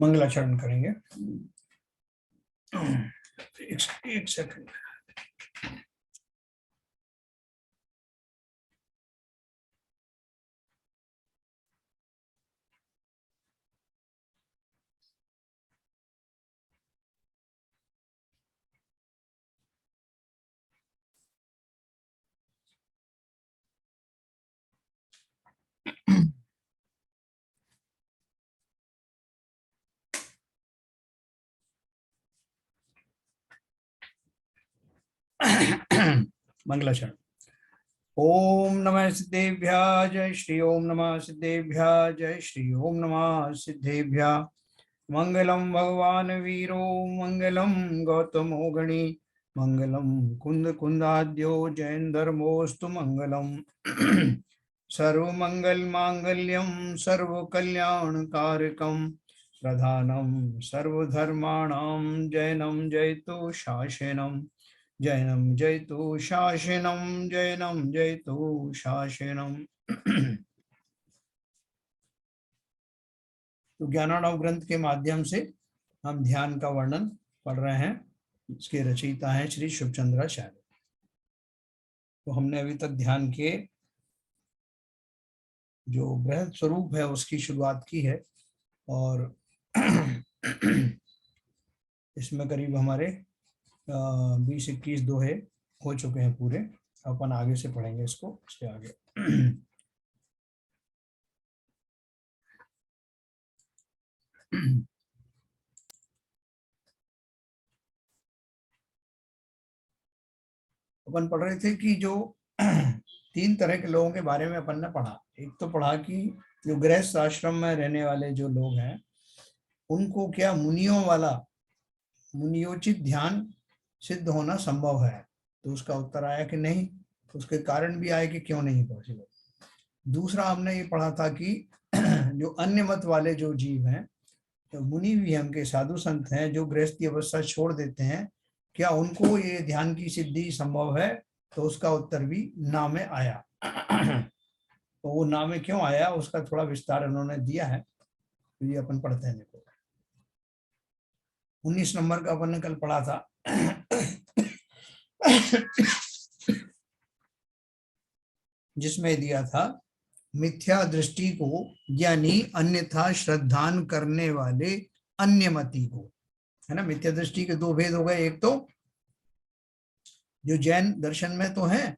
मंगलाचरण करेंगे। एक सेकंड। मंगलाचरण। ओम नमः सिद्धेभ्यः जय श्री ओम नमः सिद्धेभ्यः जय श्री ओम नमः सिद्धेभ्यः। मंगलम भगवान वीरो मंगलम गौतमो गणी मंगलम कुंद कुंदाद्यो जैन धर्मोस्तु मंगलम। सर्वमंगल मांगल्यम सर्व कल्याण कारकम प्रधानम सर्वधर्माणां जैनम जयतु शासनम जैनम जयतु शासनम जैनम जयतु शासनम। तो ज्ञानार्णव ग्रंथ के माध्यम से हम ध्यान का वर्णन पढ़ रहे हैं। इसके रचयिता हैं श्री शिवचंद्राचार्य। तो हमने अभी तक ध्यान के जो बृहद स्वरूप है उसकी शुरुआत की है और इसमें करीब हमारे 20-21 दोहे हो चुके हैं पूरे। अपन आगे से पढ़ेंगे इसको, इसके आगे। अपन पढ़ रहे थे कि जो 3 तरह के लोगों के बारे में अपन ने पढ़ा। एक तो पढ़ा कि जो गृहस्थ आश्रम में रहने वाले जो लोग हैं उनको क्या मुनियों वाला मुनियोचित ध्यान सिद्ध होना संभव है। तो उसका उत्तर आया कि नहीं। तो उसके कारण भी आए कि क्यों नहीं पॉसिबल। दूसरा हमने ये पढ़ा था कि जो अन्य मत वाले जो जीव हैं, जो मुनि भी हैं, उनके साधु संत हैं, जो गृहस्थी अवस्था छोड़ देते हैं, क्या उनको ये ध्यान की सिद्धि संभव है। तो उसका उत्तर भी ना में आया। तो वो ना में क्यों आया उसका थोड़ा विस्तार उन्होंने दिया है। तो ये अपन पढ़ते हैं। देखो 19 नंबर का अपन ने कल पढ़ा था। जिसमें दिया था मिथ्या दृष्टि को यानी अन्यथा श्रद्धान करने वाले अन्यमति को, है ना। मिथ्या दृष्टि के 2 भेद हो गए। एक तो जो जैन दर्शन में तो है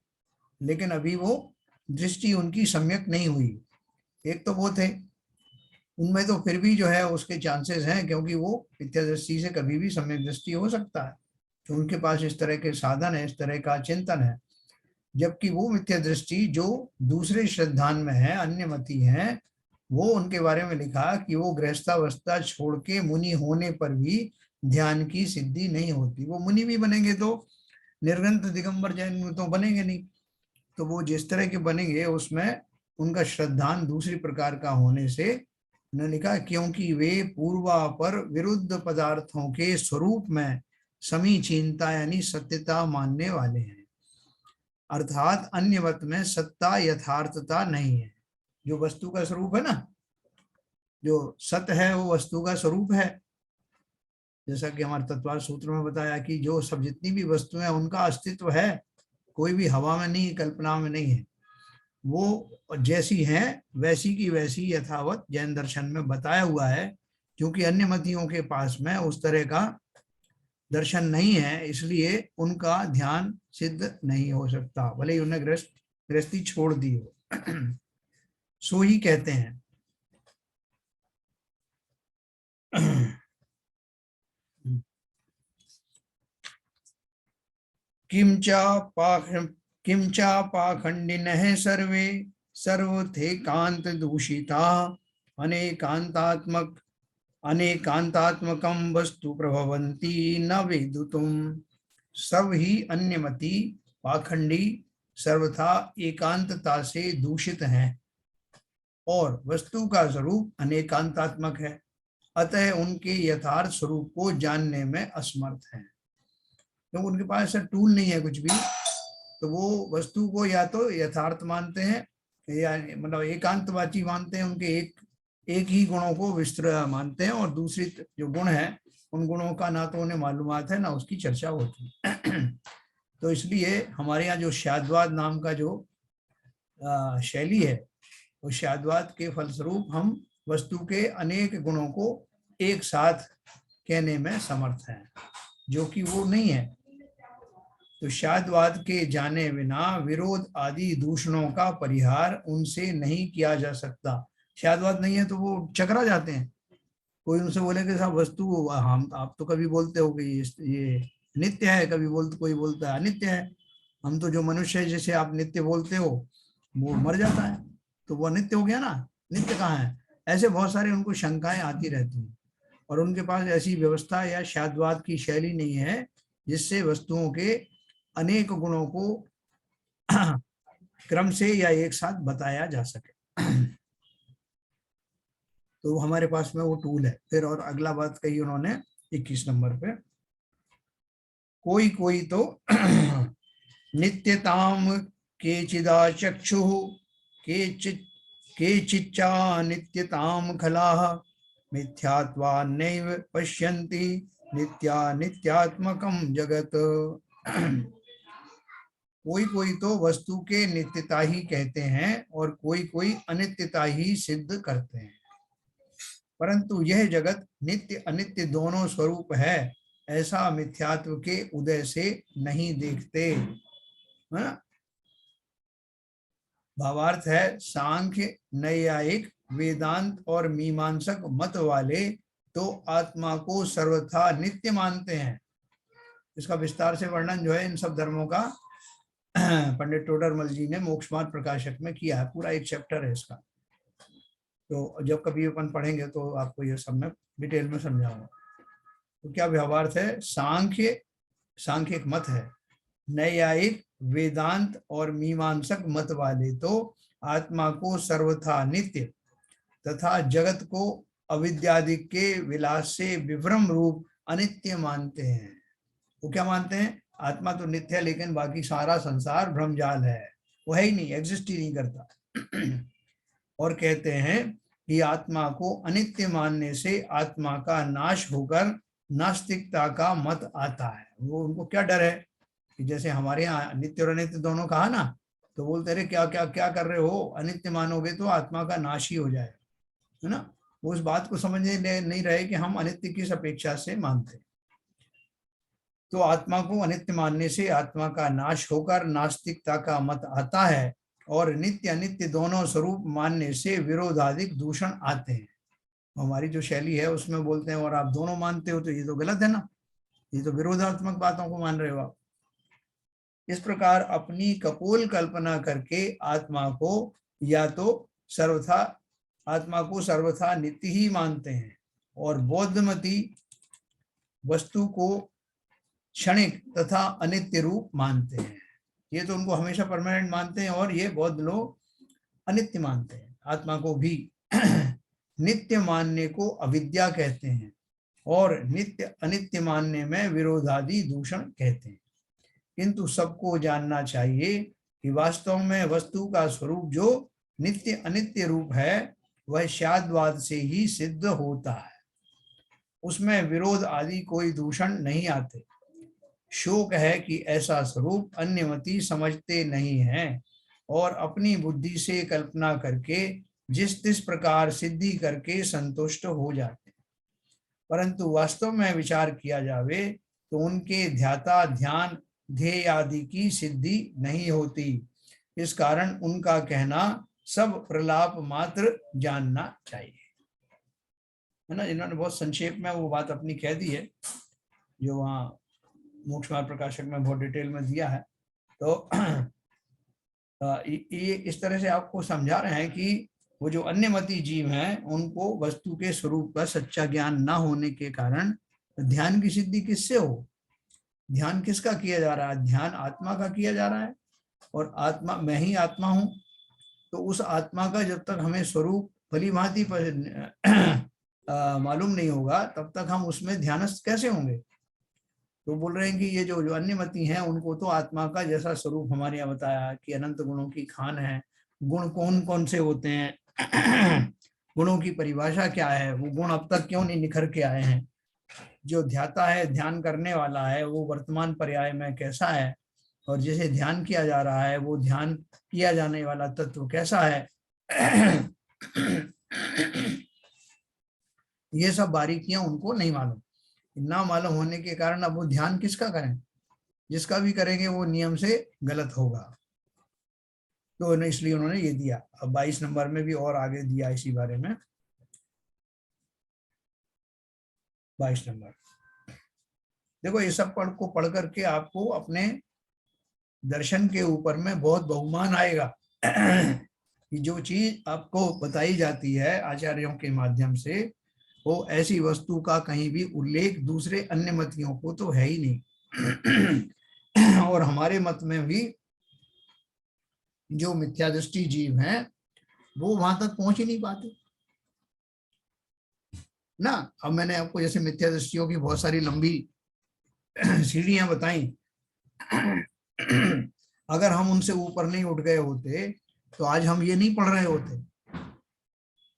लेकिन अभी वो दृष्टि उनकी सम्यक नहीं हुई। एक तो वो थे, उनमें तो फिर भी जो है उसके चांसेस हैं, क्योंकि वो मिथ्या दृष्टि से कभी भी सम्यक दृष्टि हो सकता है। तो उनके पास इस तरह के साधन है, इस तरह का चिंतन है। जबकि वो मिथ्या दृष्टि जो दूसरे श्रद्धान में है, अन्यमति है, वो उनके बारे में लिखा कि वो गृहस्थावस्था छोड़ के मुनि होने पर भी ध्यान की सिद्धि नहीं होती। वो मुनि भी बनेंगे तो निर्ग्रंथ दिगंबर जैन तो बनेंगे नहीं। तो वो जिस तरह के बनेंगे उसमें उनका श्रद्धान दूसरी प्रकार का होने से उन्होंने लिखा क्योंकि वे पूर्वापर विरुद्ध पदार्थों के स्वरूप में समीचीनता यानी सत्यता मानने वाले हैं। अर्थात अन्यवत में सत्ता यथार्थता नहीं है। जो वस्तु का स्वरूप है ना, जो सत्य है वो वस्तु का स्वरूप है। जैसा कि हमारे तत्वार सूत्र में बताया कि जो सब जितनी भी वस्तुएं उनका अस्तित्व है, कोई भी हवा में नहीं, कल्पना में नहीं है। वो जैसी हैं वैसी की वैसी यथावत जैन दर्शन में बताया हुआ है। क्योंकि अन्य मतियों के पास में उस तरह का दर्शन नहीं है, इसलिए उनका ध्यान सिद्ध नहीं हो सकता, भले ही उन्हें गृहस्थी छोड़ दी हो। सो ही कहते हैं। किंचा पाखंडिनः सर्वे सर्वथे कांत दूषिता अनेकांतात्मकं वस्तु प्रभवन्ति न वेदुतुम। सब ही अन्यमति पाखंडी सर्वथा एकांतता से दूषित हैं और वस्तु का स्वरूप अनेकांतात्मक है, अतः उनके यथार्थ स्वरूप को जानने में असमर्थ हैं। क्योंकि उनके पास ऐसा टूल नहीं है कुछ भी। तो वो वस्तु को या तो यथार्थ मानते हैं या मतलब एकांतवाची मानते हैं, उनके एक एक ही गुणों को विस्तृत मानते हैं और दूसरी जो गुण है उन गुणों का ना तो उन्हें मालूमात है ना उसकी चर्चा होती है। तो इसलिए हमारे यहाँ जो शाद्वाद नाम का जो शैली है, वो शाद्वाद के फलस्वरूप हम वस्तु के अनेक गुणों को एक साथ कहने में समर्थ हैं, जो कि वो नहीं है। तो शाद्वाद के जाने बिना विरोध आदि दूषणों का परिहार उनसे नहीं किया जा सकता। शाद्वाद नहीं है तो वो चकरा जाते हैं। कोई उनसे बोले कि साहब वस्तु हम आप तो कभी बोलते हो कि ये नित्य है, कभी बोलते कोई बोलता है अनित्य है। हम तो जो मनुष्य है जैसे आप नित्य बोलते हो वो मर जाता है तो वो अनित्य हो गया ना, नित्य कहाँ है। ऐसे बहुत सारे उनको शंकाएं आती रहती हैं और उनके पास ऐसी व्यवस्था या शाद्वाद की शैली नहीं है जिससे वस्तुओं के अनेक गुणों को क्रम से या एक साथ बताया जा सके। तो हमारे पास में वो टूल है। फिर और अगला बात कही उन्होंने 21 नंबर पे, कोई कोई तो नित्यताम केचिदा चक्षु केचिच्चा नित्यताम खलाः मिथ्यात्वान्नैव पश्यन्ति नित्या नित्यात्मकम जगत। कोई कोई तो वस्तु के नित्यता ही कहते हैं और कोई कोई अनित्यता ही सिद्ध करते हैं, परंतु यह जगत नित्य अनित्य दोनों स्वरूप है ऐसा मिथ्यात्व के उदय से नहीं देखते, है ना। भावार्थ है, सांख्य नैयायिक वेदांत और मीमांसक मत वाले तो आत्मा को सर्वथा नित्य मानते हैं। इसका विस्तार से वर्णन जो है इन सब धर्मों का पंडित टोडरमल जी ने मोक्ष मार्ग प्रकाशक में किया है, पूरा एक चैप्टर है इसका। तो जब कभी अपन पढ़ेंगे तो आपको ये सब मैं डिटेल में समझाऊंगा। तो क्या व्यवहार है, सांख्य एक मत है, नैयायिक वेदांत और मीमांसक मत वाले तो आत्मा को सर्वथा नित्य तथा जगत को अविद्यादि के विलास से विभ्रम रूप अनित्य मानते हैं। वो क्या मानते हैं, आत्मा तो नित्य है लेकिन बाकी सारा संसार भ्रमजाल है, वो है ही नहीं, एग्जिस्ट ही नहीं करता। और कहते हैं कि आत्मा को अनित्य मानने से आत्मा का नाश होकर नास्तिकता का मत आता है। वो उनको क्या डर है कि जैसे हमारे यहाँ नित्य और अनित्य दोनों कहा ना, तो बोलते रहे क्या क्या क्या कर रहे हो, अनित्य मानोगे तो आत्मा का नाश ही हो जाए, है ना। वो उस बात को समझने नहीं रहे कि हम अनित्य किस अपेक्षा से मानते। तो आत्मा को अनित्य मानने से आत्मा का नाश होकर नास्तिकता का मत आता है और नित्य अनित्य दोनों स्वरूप मानने से विरोधाधिक दूषण आते हैं। हमारी जो शैली है उसमें बोलते हैं और आप दोनों मानते हो तो ये तो गलत है ना, ये तो विरोधात्मक बातों को मान रहे हो आप। इस प्रकार अपनी कपोल कल्पना करके आत्मा को या तो सर्वथा नित्य ही मानते हैं और बौद्धमती वस्तु को क्षणिक तथा अनित्य रूप मानते हैं। ये तो उनको हमेशा परमानेंट मानते हैं और ये बौद्ध लोग अनित्य मानते हैं। आत्मा को भी नित्य मानने को अविद्या कहते हैं और नित्य अनित्य मानने में विरोधादि दूषण कहते हैं। किंतु सबको जानना चाहिए कि वास्तव में वस्तु का स्वरूप जो नित्य अनित्य रूप है वह शाद्वाद से ही सिद्ध होता है, उसमें विरोध आदि कोई दूषण नहीं आते। शोक है कि ऐसा स्वरूप अन्यमति समझते नहीं हैं और अपनी बुद्धि से कल्पना करके जिस तिस प्रकार सिद्धि करके संतुष्ट हो जाते हैं, परंतु वास्तव में विचार किया जावे तो उनके ध्याता ध्यान ध्येय आदि की सिद्धि नहीं होती। इस कारण उनका कहना सब प्रलाप मात्र जानना चाहिए, है ना। इन्होंने बहुत संक्षेप में वो बात अपनी कह दी है जो वहाँ मोक्ष मार्ग प्रकाशक में बहुत डिटेल में दिया है। तो ये इस तरह से आपको समझा रहे हैं कि वो जो अन्यमति जीव हैं उनको वस्तु के स्वरूप का सच्चा ज्ञान ना होने के कारण ध्यान की सिद्धि किससे हो, ध्यान किसका किया जा रहा है, ध्यान आत्मा का किया जा रहा है और आत्मा, मैं ही आत्मा हूं। तो उस आत्मा का जब तक हमें स्वरूप भली भांति मालूम नहीं होगा तब तक हम उसमें ध्यानस्थ कैसे होंगे। तो बोल रहे हैं कि ये जो अन्यमति हैं उनको तो आत्मा का जैसा स्वरूप हमारे यहाँ बताया कि अनंत गुणों की खान है। गुण कौन कौन से होते हैं गुणों की परिभाषा क्या है, वो गुण अब तक क्यों नहीं निखर के आए हैं, जो ध्याता है, ध्यान करने वाला है, वो वर्तमान पर्याय में कैसा है, और जिसे ध्यान किया जा रहा है वो ध्यान किया जाने वाला तत्व कैसा है। ये सब बारीकियां उनको नहीं मालूम। ना मालूम होने के कारण अब वो ध्यान किसका करें, जिसका भी करेंगे वो नियम से गलत होगा। तो इसलिए उन्होंने ये दिया। अब 22 नंबर में भी और आगे दिया इसी बारे में। 22 नंबर देखो, ये सब पढ़ करके आपको अपने दर्शन के ऊपर में बहुत बहुमान आएगा। कि जो चीज आपको बताई जाती है आचार्यों के माध्यम से, वो ऐसी वस्तु का कहीं भी उल्लेख दूसरे अन्य मतियों को तो है ही नहीं। और हमारे मत में भी जो मिथ्या दृष्टि जीव हैं वो वहां तक पहुंच ही नहीं पाते ना। अब मैंने आपको जैसे मिथ्या दृष्टियों की बहुत सारी लंबी सीढ़ियां बताई। अगर हम उनसे ऊपर नहीं उठ गए होते तो आज हम ये नहीं पढ़ रहे होते।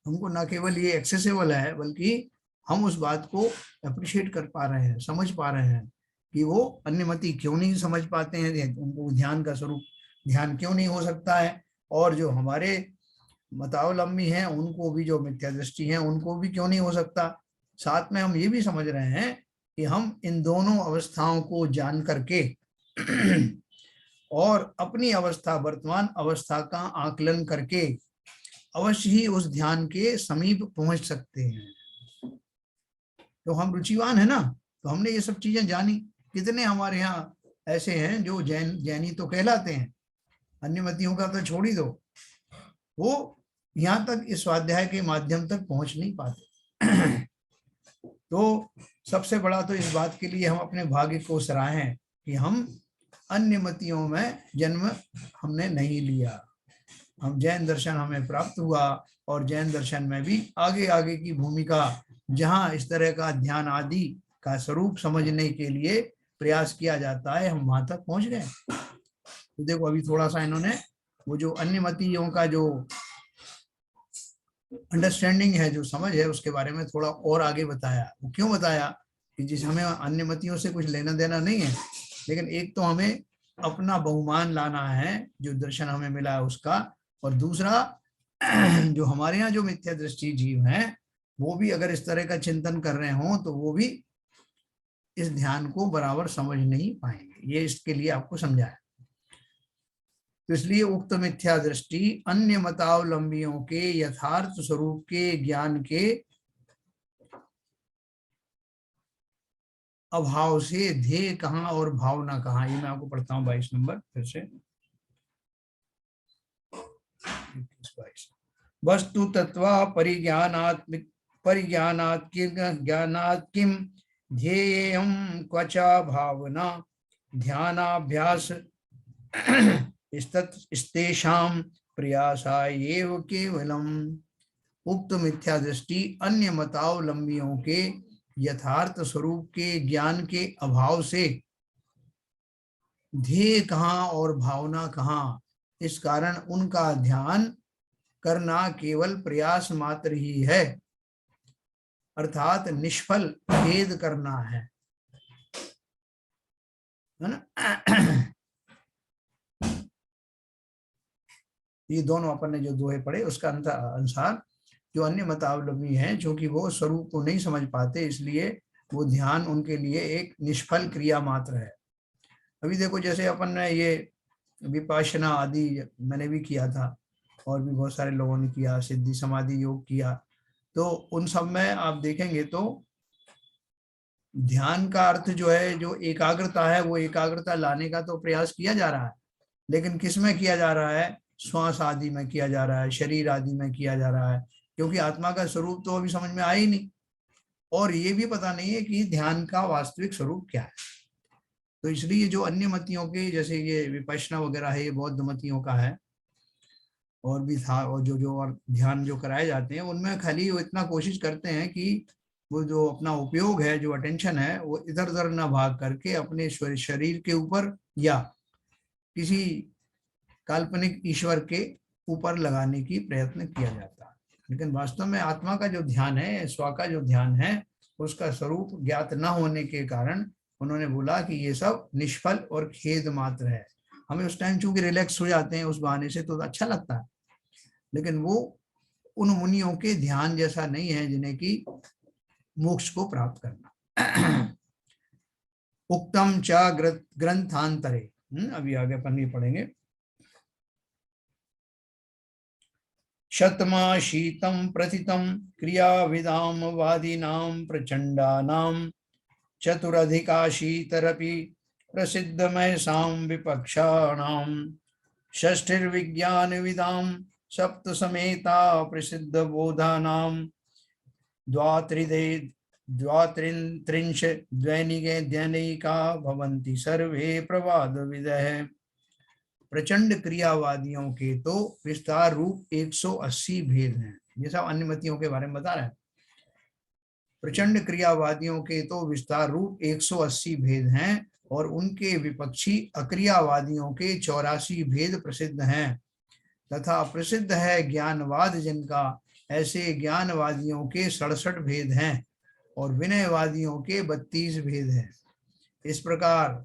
हमको न केवल ये एक्सेसिबल है, बल्कि हम उस बात को अप्रिशिएट कर पा रहे हैं, समझ पा रहे हैं कि वो अन्यमति क्यों नहीं समझ पाते हैं, उनको ध्यान का स्वरूप ध्यान क्यों नहीं हो सकता है, और जो हमारे मतावलंबी हैं उनको भी, जो मिथ्या दृष्टि है उनको भी क्यों नहीं हो सकता। साथ में हम ये भी समझ रहे हैं कि हम इन दोनों अवस्थाओं को जान करके और अपनी अवस्था, वर्तमान अवस्था का आकलन करके अवश्य ही उस ध्यान के समीप पहुंच सकते हैं। तो हम रुचिवान है ना, तो हमने ये सब चीजें जानी। कितने हमारे यहाँ ऐसे हैं जो जैनी तो कहलाते हैं, अन्य मतियों का तो छोड़ ही दो, वो यहाँ तक इस स्वाध्याय के माध्यम तक पहुंच नहीं पाते। तो सबसे बड़ा तो इस बात के लिए हम अपने भाग्य को सराहें कि हम अन्य मतियों में जन्म हमने नहीं लिया। हम जैन दर्शन हमें प्राप्त हुआ, और जैन दर्शन में भी आगे आगे की भूमिका, जहाँ इस तरह का ध्यान आदि का स्वरूप समझने के लिए प्रयास किया जाता है, हम वहां तक पहुंच गए। तो देखो, अभी थोड़ा सा इन्होंने वो जो अन्य मतियों का जो अंडरस्टैंडिंग है, जो समझ है, उसके बारे में थोड़ा और आगे बताया। वो क्यों बताया कि जिस हमें अन्य मतियों से कुछ लेना देना नहीं है, लेकिन एक तो हमें अपना बहुमान लाना है जो दर्शन हमें मिला है उसका, और दूसरा जो हमारे यहाँ जो मिथ्या दृष्टि जीव हैं वो भी अगर इस तरह का चिंतन कर रहे हों तो वो भी इस ध्यान को बराबर समझ नहीं पाएंगे। ये इसके लिए आपको समझाया। तो इसलिए उक्त मिथ्या दृष्टि अन्य मतावलंबियों के यथार्थ स्वरूप के ज्ञान के अभाव से ध्येय कहाँ और भावना कहाँ। ये मैं आपको पढ़ता हूँ 22 नंबर फिर से। 22 वस्तु तत्व परिज्ञानात्मिक ज्ञानात् किम ध्येयं क्वचा भावना ध्यानाभ्यास इस्तेषां प्रयासायेव केवलम्। उक्त मिथ्या दृष्टि अन्य मतावलंबियों के यथार्थ स्वरूप के ज्ञान के अभाव से ध्येय कहाँ और भावना कहाँ, इस कारण उनका ध्यान करना केवल प्रयास मात्र ही है, अर्थात निष्फल भेद करना है ना। ये दोनों अपन ने जो दोहे पढ़े उसका अनुसार जो अन्य मतावलंबी हैं, जो कि वो स्वरूप को नहीं समझ पाते, इसलिए वो ध्यान उनके लिए एक निष्फल क्रिया मात्र है। अभी देखो, जैसे अपन ने ये विपाशना आदि मैंने भी किया था, और भी बहुत सारे लोगों ने किया, सिद्धि समाधि योग किया, तो उन सब में आप देखेंगे तो ध्यान का अर्थ जो है, जो एकाग्रता है, वो एकाग्रता लाने का तो प्रयास किया जा रहा है, लेकिन किस में किया जा रहा है, श्वास आदि में किया जा रहा है, शरीर आदि में किया जा रहा है, क्योंकि आत्मा का स्वरूप तो अभी समझ में आया ही नहीं, और ये भी पता नहीं है कि ध्यान का वास्तविक स्वरूप क्या है। तो इसलिए जो अन्य मतियों के, जैसे ये विपश्यना वगैरह है, ये बौद्ध मतियों का है, और भी था, और जो और ध्यान जो कराए जाते हैं उनमें खाली वो इतना कोशिश करते हैं कि वो जो अपना उपयोग है, जो अटेंशन है, वो इधर उधर ना भाग करके अपने शरीर के ऊपर या किसी काल्पनिक ईश्वर के ऊपर लगाने की प्रयत्न किया जाता है। लेकिन वास्तव में आत्मा का जो ध्यान है, स्व का जो ध्यान है, उसका स्वरूप ज्ञात न होने के कारण उन्होंने बोला कि ये सब निष्फल और खेद मात्र है। हमें उस टाइम चूंकि रिलैक्स हो जाते हैं उस बहाने से तो अच्छा लगता है, लेकिन वो उन मुनियों के ध्यान जैसा नहीं है जिन्हें कि मोक्ष को प्राप्त करना। उक्तम च ग्रंथांतरे, अभी आगे पन्नी पढ़ेंगे। शतमाशीतं प्रथितं क्रियाविदाम वादिनां प्रचंडानां चतुरधिकाशीतरपि प्रसिद्धमयसां विपक्षाणां षष्ठिर्विज्ञानविदां सप्तसमेता प्रसिद्धबोधानां द्वात्रिंश द्वैनिके दैनिका भवन्ति सर्वे प्रवादविदः। प्रचंड क्रियावादियों के तो विस्तार रूप 180 भेद हैं। ये सब अन्य मतियों के बारे में बता रहे हैं। प्रचंड क्रियावादियों के तो विस्तार रूप 180 भेद हैं और उनके विपक्षी अक्रियावादियों के 84 भेद प्रसिद्ध हैं, तथा प्रसिद्ध है ज्ञानवाद जिनका, ऐसे ज्ञानवादियों के 67 भेद हैं और विनयवादियों के 32 भेद हैं। इस प्रकार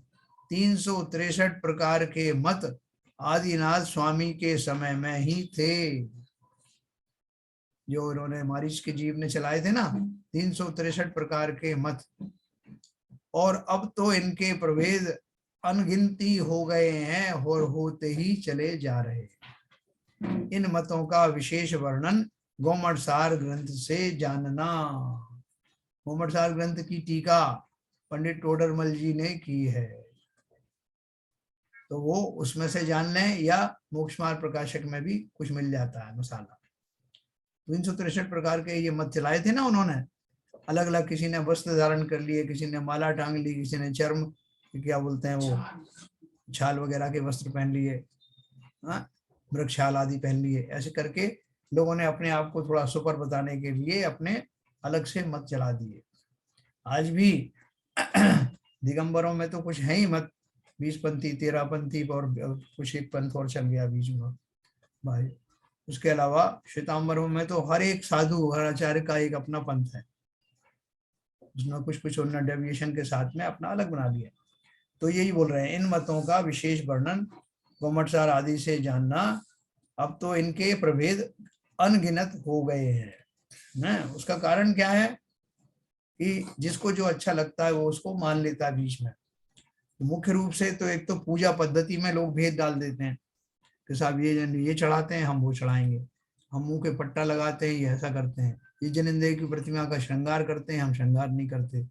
363 प्रकार के मत आदिनाथ स्वामी के समय में ही थे, जो उन्होंने मारीच के जीव ने चलाए थे ना, 363 प्रकार के मत, और अब तो इनके प्रभेद अनगिनती हो गए हैं और होते ही चले जा रहे। इन मतों का विशेष वर्णन गोमटसार ग्रंथ से जानना। गोमटसार ग्रंथ की टीका पंडित टोडरमल जी ने की है, तो वो उसमें से जान लें, या मोक्ष मार्ग प्रकाशक में भी कुछ मिल जाता है मसाला। 363 प्रकार के ये मत चलाए थे ना उन्होंने, अलग अलग, किसी ने वस्त्र धारण कर लिए, किसी ने माला टांग ली, किसी ने चर्म क्या बोलते हैं वो छाल वगैरह के वस्त्र पहन लिए, वृक्षाल आदि पहन लिए। ऐसे करके लोगों ने अपने आप को थोड़ा सुपर बताने के लिए अपने अलग से मत चला दिए। आज भी दिगंबरों में तो कुछ है ही मत, 20 पंथी 13 पंथी और कुछ एक पंथ और चल गया बीच में भाई। उसके अलावा श्वेतांबरों में तो हर एक साधु, हर आचार्य का एक अपना पंथ है, जिसमें कुछ कुछ उन्होंने डेविएशन के साथ में अपना अलग बना दिया। तो यही बोल रहे हैं, इन मतों का विशेष वर्णन गोमटसार आदि से जानना। अब तो इनके प्रभेद अनगिनत हो गए हैं ना। उसका कारण क्या है कि जिसको जो अच्छा लगता है वो उसको मान लेता है बीच में। मुख्य रूप से तो एक तो पूजा पद्धति में लोग भेद डाल देते हैं कि साहब ये चढ़ाते हैं, हम वो चढ़ाएंगे, हम मुंह के पट्टा लगाते हैं, ये ऐसा करते हैं, ये जनिंद्र की प्रतिमा का श्रृंगार करते हैं, हम श्रृंगार नहीं करते।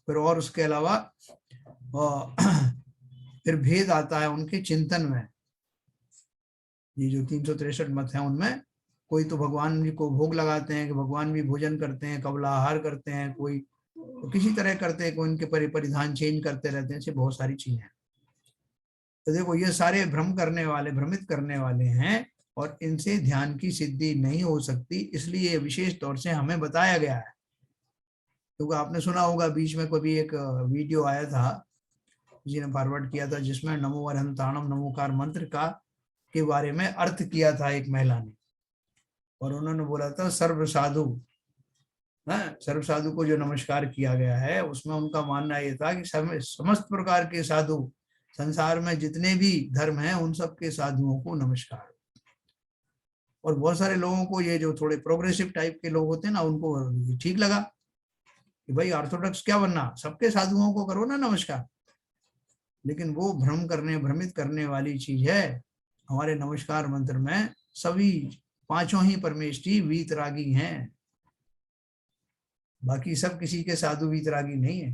फिर और उसके अलावा फिर भेद आता है उनके चिंतन में। ये जो 363 मत है उनमें कोई तो भगवान जी को भोग लगाते हैं कि भगवान भी भोजन करते हैं, कबला आहार करते हैं, कोई तो किसी तरह करते हैं, कोई उनके परिधान चेंज करते रहते हैं, ऐसे बहुत सारी चीजें हैं। तो देखो ये सारे भ्रम करने वाले, भ्रमित करने वाले हैं और इनसे ध्यान की सिद्धि नहीं हो सकती, इसलिए विशेष तौर से हमें बताया गया है। क्योंकि आपने सुना होगा बीच में कभी एक वीडियो आया था, किसी ने फॉरवर्ड किया था, जिसमें नमो अरहंताणम नमोकार मंत्र का के बारे में अर्थ किया था एक महिला ने, और उन्होंने बोला था सर्व साधु, सर्व साधु को जो नमस्कार किया गया है उसमें उनका मानना ये था कि समस्त प्रकार के साधु, संसार में जितने भी धर्म हैं उन सब के साधुओं को नमस्कार। और बहुत सारे लोगों को, ये जो थोड़े प्रोग्रेसिव टाइप के लोग होते हैं ना, उनको ठीक लगा कि भाई ऑर्थोडॉक्स क्या बनना, सबके साधुओं को करो ना नमस्कार। लेकिन वो भ्रमित करने वाली चीज है। हमारे नमस्कार मंत्र में सभी पांचों ही परमेष्ठी वीतरागी हैं, बाकी सब किसी के साधु वीतरागी नहीं है।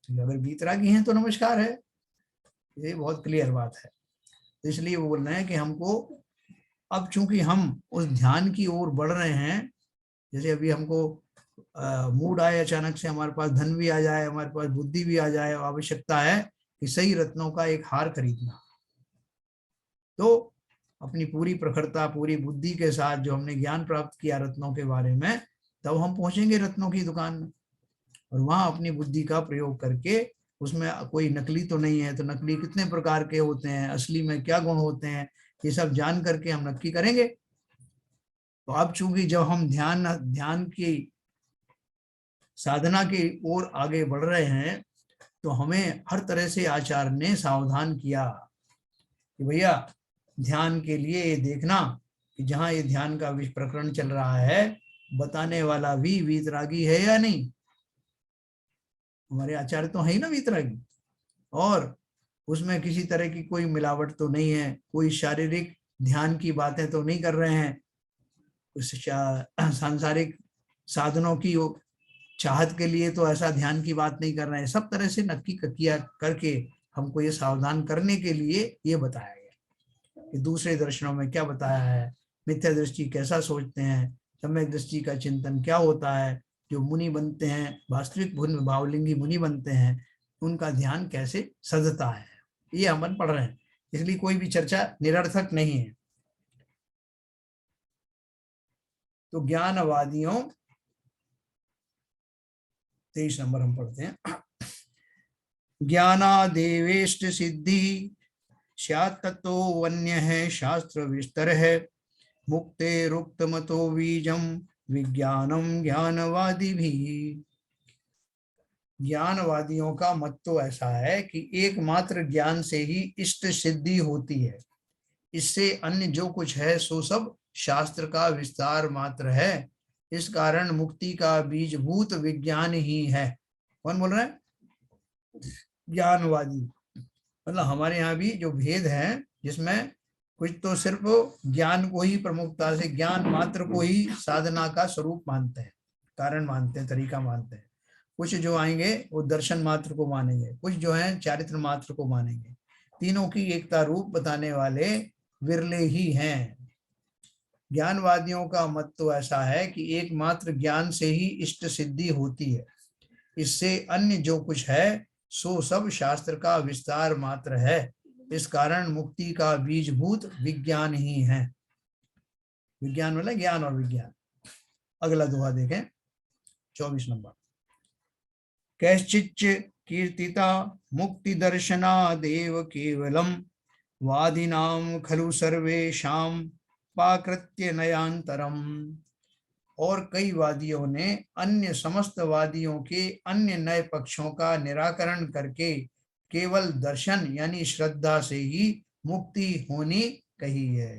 अगर वीतरागी हैं तो नमस्कार है, ये बहुत क्लियर बात है। इसलिए वो बोल रहे हैं कि हमको अब चूंकि हम उस ध्यान की ओर बढ़ रहे हैं, जैसे अभी हमको मूड आए अचानक से, हमारे पास धन भी आ जाए, हमारे पास बुद्धि भी आ जाए, आवश्यकता है कि सही रत्नों का एक हार खरीदना, तो अपनी पूरी प्रखरता, पूरी बुद्धि के साथ जो हमने ज्ञान प्राप्त किया रत्नों के बारे में, तब हम पहुंचेंगे रत्नों की दुकान में और वहां अपनी बुद्धि का प्रयोग करके, उसमें कोई नकली तो नहीं है, तो नकली कितने प्रकार के होते हैं, असली में क्या गुण होते हैं, ये सब जान करके हम नक्की करेंगे। तो अब चूंकि जब हम ध्यान की साधना की ओर आगे बढ़ रहे हैं तो हमें हर तरह से आचार्य ने सावधान किया कि भैया ध्यान के लिए ये देखना कि जहाँ ये ध्यान का प्रकरण चल रहा है बताने वाला भी वीतरागी है या नहीं। हमारे आचार्य तो है ही ना वीतरागी, और उसमें किसी तरह की कोई मिलावट तो नहीं है, कोई शारीरिक ध्यान की बातें तो नहीं कर रहे हैं, उस सांसारिक साधनों की चाहत के लिए तो ऐसा ध्यान की बात नहीं कर रहे हैं। सब तरह से नक्की किया करके हमको ये सावधान करने के लिए ये बताया गया कि दूसरे दर्शनों में क्या बताया है, मिथ्या दृष्टि कैसा सोचते हैं, सम्यक दृष्टि का चिंतन क्या होता है, जो मुनि बनते हैं, वास्तविक भावलिंगी मुनि बनते हैं, उनका ध्यान कैसे सधता है, ये हम पढ़ रहे हैं। इसलिए कोई भी चर्चा निरर्थक नहीं है। तो ज्ञानवादियों 23 नंबर हम पढ़ते हैं। ज्ञानादेवेष्ट सिद्धि स्यात् ततो वन्य है शास्त्र विस्तर है, मुक्ते रुक्त मतो बीजम विज्ञानम ज्ञानवादी भी। ज्ञानवादियों का मत तो ऐसा है कि एकमात्र ज्ञान से ही इष्ट सिद्धि होती है, इससे अन्य जो कुछ है सो सब शास्त्र का विस्तार मात्र है, इस कारण मुक्ति का बीजभूत विज्ञान ही है। कौन बोल रहा है? ज्ञानवादी। मतलब हमारे यहाँ भी जो भेद है, जिसमें कुछ तो सिर्फ ज्ञान को ही प्रमुखता से, ज्ञान मात्र को ही साधना का स्वरूप मानते हैं, कारण मानते हैं, तरीका मानते हैं। कुछ जो आएंगे वो दर्शन मात्र को मानेंगे, कुछ जो है चारित्र मात्र को मानेंगे। तीनों की एकता रूप बताने वाले विरले ही हैं। ज्ञानवादियों का मत तो ऐसा है कि एकमात्र ज्ञान से ही इष्ट सिद्धि होती है, इससे अन्य जो कुछ है सो सब शास्त्र का विस्तार मात्र है, इस कारण मुक्ति का बीजभूत विज्ञान ही है। विज्ञान मतलब ज्ञान और विज्ञान। अगला दोहा देखें, 24 नंबर। कैश्चिच्च कीर्तिता मुक्ति दर्शना देव केवलम, वादिनाम खलु सर्वेशाम पाकृत्य नयांतरम। और कई वादियों ने अन्य समस्त वादियों के अन्य नए पक्षों का निराकरण करके केवल दर्शन यानी श्रद्धा से ही मुक्ति होनी कही है।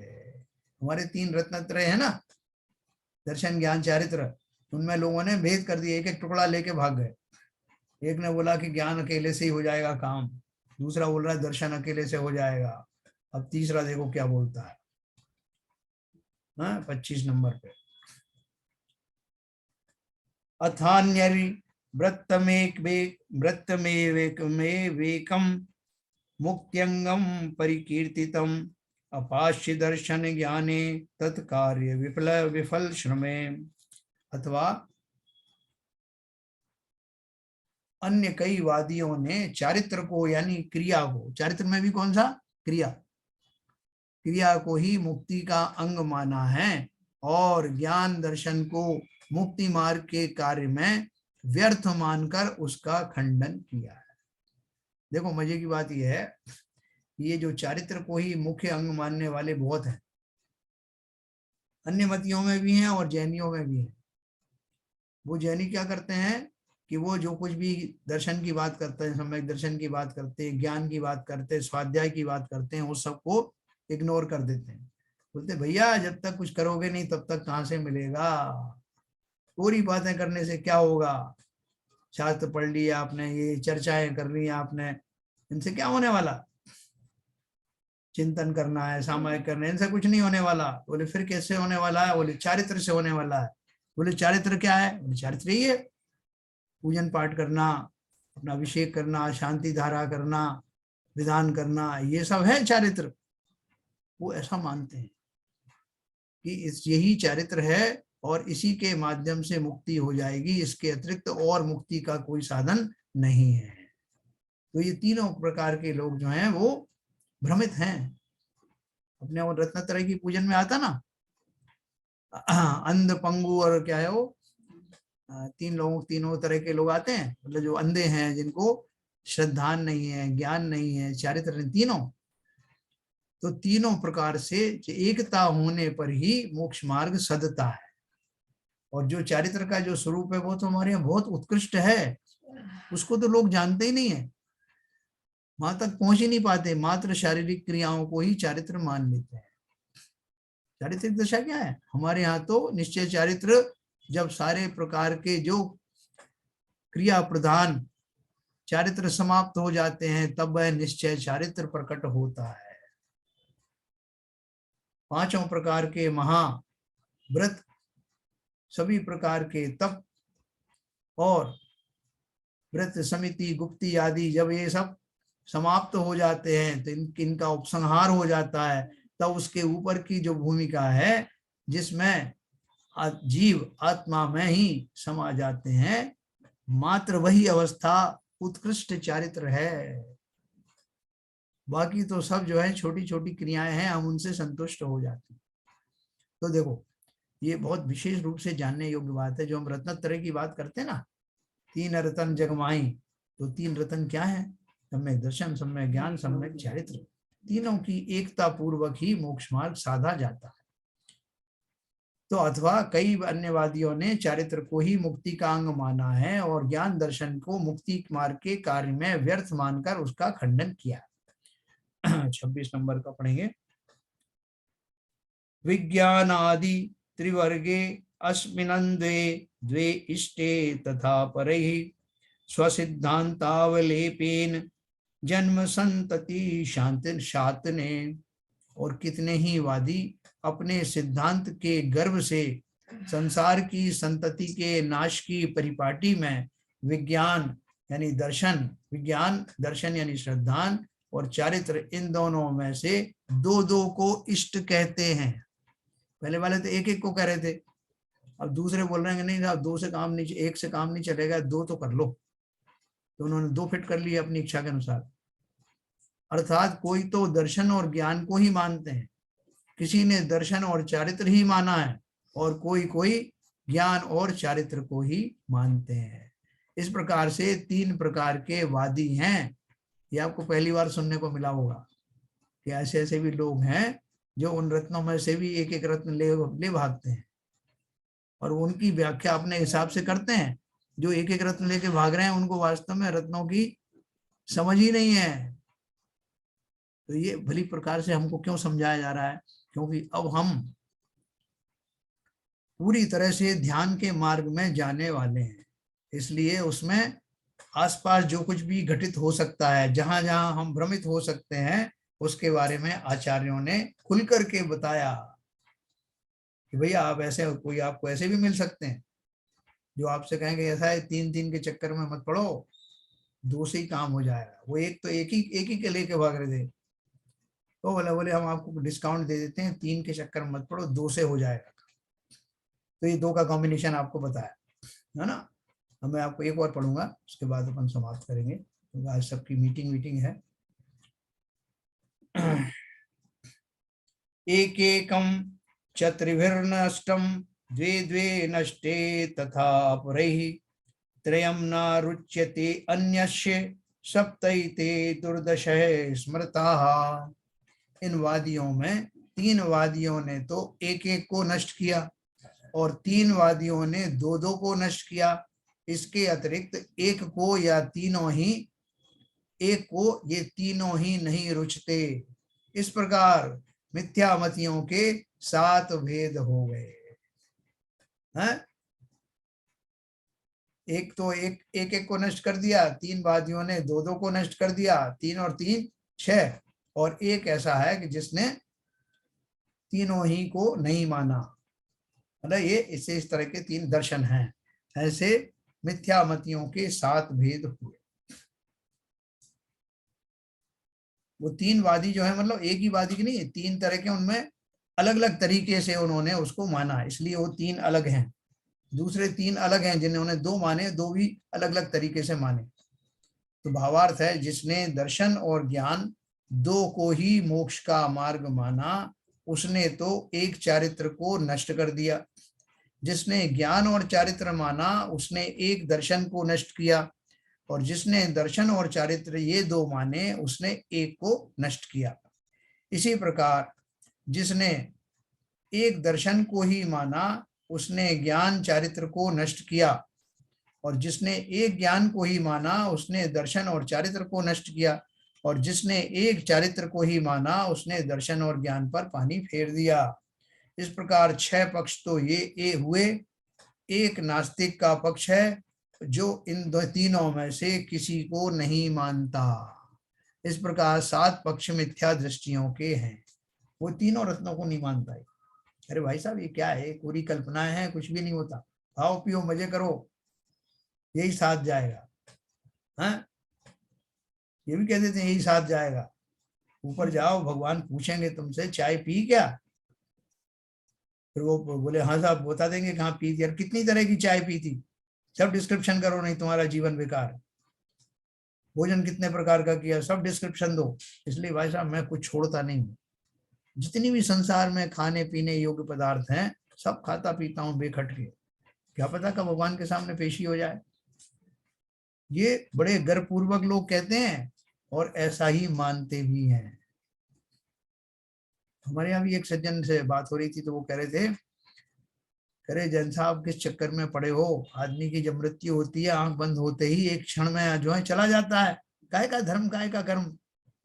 हमारे 3 रत्नत्रय है ना, दर्शन ज्ञान चारित्र, उनमें लोगों ने भेद कर दिया, एक एक टुकड़ा लेके भाग गए। एक ने बोला कि ज्ञान अकेले से ही हो जाएगा काम, दूसरा बोल रहा है दर्शन अकेले से हो जाएगा, अब तीसरा देखो क्या बोलता है। 25 नंबर पे, अथान्यरि व्रतमेवेकम मुक्त्यंगम परिकीर्तितम, अपाश्य दर्शन ज्ञाने तत्कार्य विफल श्रमे। अथवा अन्य कई वादियों ने चारित्र को यानी क्रिया को, चारित्र में भी कौन सा? क्रिया, क्रिया को ही मुक्ति का अंग माना है, और ज्ञान दर्शन को मुक्ति मार्ग के कार्य में व्यर्थ मानकर उसका खंडन किया है। देखो मजे की बात यह है, ये जो चारित्र को ही मुख्य अंग मानने वाले बहुत हैं, अन्य मतियों में भी हैं और जैनियों में भी हैं। वो जैनी क्या करते हैं कि वो जो कुछ भी दर्शन की बात करते हैं, सम्यक दर्शन की बात करते हैं, ज्ञान की बात करते हैं, स्वाध्याय की बात करते हैं, उस सबको इग्नोर कर देते हैं। बोलते भैया जब तक कुछ करोगे नहीं तब तक कहाँ से मिलेगा, पूरी बातें करने से क्या होगा, शास्त्र पढ़ लिया आपने, ये चर्चाएं कर ली आपने, इनसे क्या होने वाला, चिंतन करना है, सामायिक करना है, इनसे कुछ नहीं होने वाला। बोले फिर कैसे होने वाला है? बोले चारित्र से होने वाला है। बोले चारित्र क्या है? बोले चारित्र ही है, पूजन पाठ करना, अपना अभिषेक करना, शांति धारा करना, विधान करना, ये सब है चारित्र। वो ऐसा मानते हैं कि यही चारित्र है और इसी के माध्यम से मुक्ति हो जाएगी, इसके अतिरिक्त और मुक्ति का कोई साधन नहीं है। तो ये तीनों प्रकार के लोग जो हैं वो भ्रमित हैं। अपने वो रत्नत्रय की पूजन में आता ना, अंध, पंगु और क्या है वो, तीनों तरह के लोग आते हैं, मतलब जो अंधे हैं, जिनको श्रद्धा नहीं है, ज्ञान नहीं है, चारित्र तीनों, तो तीनों प्रकार से एकता होने पर ही मोक्ष मार्ग सदता है। और जो चारित्र का जो स्वरूप है वो तो हमारे यहाँ बहुत उत्कृष्ट है, उसको तो लोग जानते ही नहीं है, वहां तक पहुंच ही नहीं पाते, मात्र शारीरिक क्रियाओं को ही चारित्र मान लेते हैं। चारित्रिक दशा क्या है हमारे यहाँ? तो निश्चय चारित्र, जब सारे प्रकार के जो क्रिया प्रधान चारित्र समाप्त हो जाते हैं तब वह निश्चय चारित्र प्रकट होता है। पांचों प्रकार के महाव्रत, सभी प्रकार के तप और व्रत समिति गुप्ती आदि, जब ये सब समाप्त हो जाते हैं तो इनका उपसंहार हो जाता है, तब उसके ऊपर की जो भूमिका है जिसमें जीव आत्मा में ही समा जाते हैं, मात्र वही अवस्था उत्कृष्ट चारित्र है। बाकी तो सब जो है छोटी छोटी क्रियाएं हैं, हम उनसे संतुष्ट हो जाते हैं। तो देखो ये बहुत विशेष रूप से जानने योग्य बात है। जो हम रत्नत्रय की बात करते हैं ना, तीन रतन जगमाई, तो तीन रतन क्या है? सम्यक दर्शन, सम्यक ज्ञान, सम्यक चारित्र। तीनों की एकता पूर्वक ही मोक्ष मार्ग साधा जाता है। तो अथवा कई अन्यवादियों ने चारित्र को ही मुक्ति का अंग माना है और ज्ञान दर्शन को मुक्ति मार्ग के कार्य में व्यर्थ मानकर उसका खंडन किया। 26 नंबर का पढ़ेंगे। विज्ञान आदि त्रिवर्गे अस्मिनन्द्वे द्वे इष्टे तथा परैः स्वसिद्धांतावलेपेन जन्म संतति शांति शातने। और कितने ही वादी अपने सिद्धांत के गर्भ से संसार की संतति के नाश की परिपाटी में विज्ञान यानी दर्शन, विज्ञान दर्शन यानी श्रद्धान और चारित्र, इन दोनों में से दो दो को इष्ट कहते हैं। पहले वाले तो एक एक को कह रहे थे, अब दूसरे बोल रहे हैं नहीं साहब दो से काम नहीं, एक से काम नहीं चलेगा, दो तो कर लो। तो उन्होंने दो फिट कर लिए अपनी इच्छा के अनुसार। अर्थात कोई तो दर्शन और ज्ञान को ही मानते हैं, किसी ने दर्शन और चारित्र ही माना है, और कोई ज्ञान और चारित्र को ही मानते हैं। इस प्रकार से तीन प्रकार के वादी हैं। ये आपको पहली बार सुनने को मिला होगा कि ऐसे ऐसे भी लोग हैं जो उन रत्नों में से भी एक एक रत्न ले भागते हैं और उनकी व्याख्या अपने हिसाब से करते हैं। जो एक एक रत्न लेके भाग रहे हैं उनको वास्तव में रत्नों की समझ ही नहीं है। तो ये भली प्रकार से हमको क्यों समझाया जा रहा है? क्योंकि अब हम पूरी तरह से ध्यान के मार्ग में जाने वाले हैं, इसलिए उसमें आसपास जो कुछ भी घटित हो सकता है, जहां जहां हम भ्रमित हो सकते हैं, उसके बारे में आचार्यों ने खुल करके बताया कि भैया आप ऐसे, कोई आपको ऐसे भी मिल सकते हैं जो आपसे कहेंगे ऐसा है, तीन तीन के चक्कर में मत पड़ो, दो से ही काम हो जाएगा। वो एक तो एक ही के लेके भाग रहे थे, तो बोले हम आपको डिस्काउंट दे देते हैं, तीन के चक्कर में मत पड़ो, दो से हो जाएगा। तो ये दो का कॉम्बिनेशन आपको बताया है ना। अब मैं आपको एक और पढ़ूंगा, उसके बाद अपन समाप्त करेंगे क्योंकि आज सबकी मीटिंग है। एक एकम चत्रिभिर्नष्टम द्वे द्वे नष्टे तथा अपरैः त्रयम न रुच्यते अन्यस्य सप्तैते दुर्दशः स्मृताः। इन वादियों में तीन वादियों ने तो एक एक को नष्ट किया और तीन वादियों ने दो दो को नष्ट किया। इसके अतिरिक्त एक को या तीनों ही, एक को ये तीनों ही नहीं रुचते। इस प्रकार मिथ्यामतियों के 7 भेद हो गए हैं। एक तो एक को नष्ट कर दिया, तीन वादियों ने दो दो को नष्ट कर दिया, 3 और 3 6, और एक ऐसा है कि जिसने तीनों ही को नहीं माना। मतलब ये इस तरह के 3 दर्शन हैं। ऐसे मिथ्यामतियों के 7 भेद हुए। वो 3 वादी जो है, मतलब एक ही वादी की नहीं, 3 तरह के, उनमें अलग अलग तरीके से उन्होंने उसको माना, इसलिए वो 3 अलग हैं। दूसरे 3 अलग हैं जिन्होंने 2 माने, 2 भी अलग अलग तरीके से माने। तो भावार्थ है, जिसने दर्शन और ज्ञान 2 को ही मोक्ष का मार्ग माना, उसने तो एक चारित्र को नष्ट कर दिया। जिसने ज्ञान और चारित्र माना, उसने एक दर्शन को नष्ट किया, और जिसने दर्शन और चारित्र ये 2 माने, उसने एक को नष्ट किया। इसी प्रकार जिसने एक दर्शन को ही माना उसने ज्ञान चारित्र को नष्ट किया, और जिसने एक ज्ञान को ही माना उसने दर्शन और चारित्र को नष्ट किया, और जिसने एक चारित्र को ही माना उसने दर्शन और ज्ञान पर पानी फेर दिया। इस प्रकार 6 पक्ष तो ये हुए। एक नास्तिक का पक्ष है जो इन तीनों में से किसी को नहीं मानता। इस प्रकार 7 पक्ष मिथ्या दृष्टियों के हैं। वो तीनों रत्नों को नहीं मानता है। अरे भाई साहब ये क्या है, पूरी कल्पनाएं हैं, कुछ भी नहीं होता, खाओ पियो मजे करो, यही साथ जाएगा। हाँ, ये भी कह देते हैं यही साथ जाएगा। ऊपर जाओ, भगवान पूछेंगे तुमसे चाय पी क्या, फिर वो बोले हाँ साहब बता देंगे कहाँ पी थी, यार कितनी तरह की चाय पी थी, सब डिस्क्रिप्शन करो, नहीं तुम्हारा जीवन बेकार है। भोजन कितने प्रकार का किया, सब डिस्क्रिप्शन दो। इसलिए भाई साहब मैं कुछ छोड़ता नहीं हूँ। जितनी भी संसार में खाने पीने योग्य पदार्थ हैं सब खाता पीता हूँ बेखट के। क्या पता कब भगवान के सामने पेशी हो जाए। ये बड़े गर्वपूर्वक लोग कहते हैं और ऐसा ही मानते भी हैं। हमारे यहाँ भी एक सज्जन से बात हो रही थी तो वो कह रहे थे, अरे जैन साहब किस चक्कर में पड़े हो, आदमी की जब मृत्यु होती है आंख बंद होते ही एक क्षण में जो है चला जाता है, काहे का धर्म काहे का कर्म,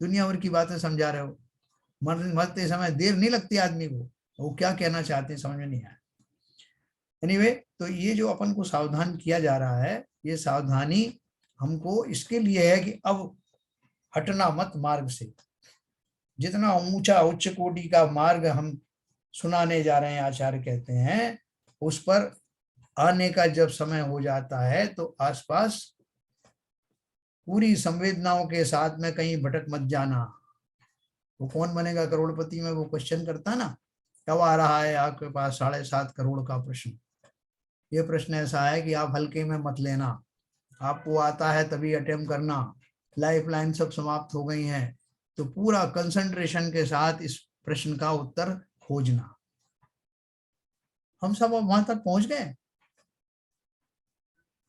दुनिया भर की बातें समझा रहे हो, मरते समय देर नहीं लगती आदमी को। वो क्या कहना चाहते हैं समझ में नहीं आया। एनीवे, तो ये जो अपन को सावधान किया जा रहा है, ये सावधानी हमको इसके लिए है कि अब हटना मत मार्ग से। जितना ऊंचा उच्च कोटि का मार्ग हम सुनाने जा रहे हैं, आचार्य कहते हैं, उस पर आने का जब समय हो जाता है तो आसपास पूरी संवेदनाओं के साथ में कहीं भटक मत जाना। वो कौन बनेगा करोड़पति में वो क्वेश्चन करता ना, कब आ रहा है आपके पास 7.5 करोड़ का प्रश्न। ये प्रश्न ऐसा है कि आप हल्के में मत लेना, आपको आता है तभी अटेम्प्ट करना। लाइफ लाइन सब समाप्त हो गई हैं तो पूरा कंसंट्रेशन के साथ इस प्रश्न का उत्तर खोजना। हम सब अब वहां तक पहुंच गए।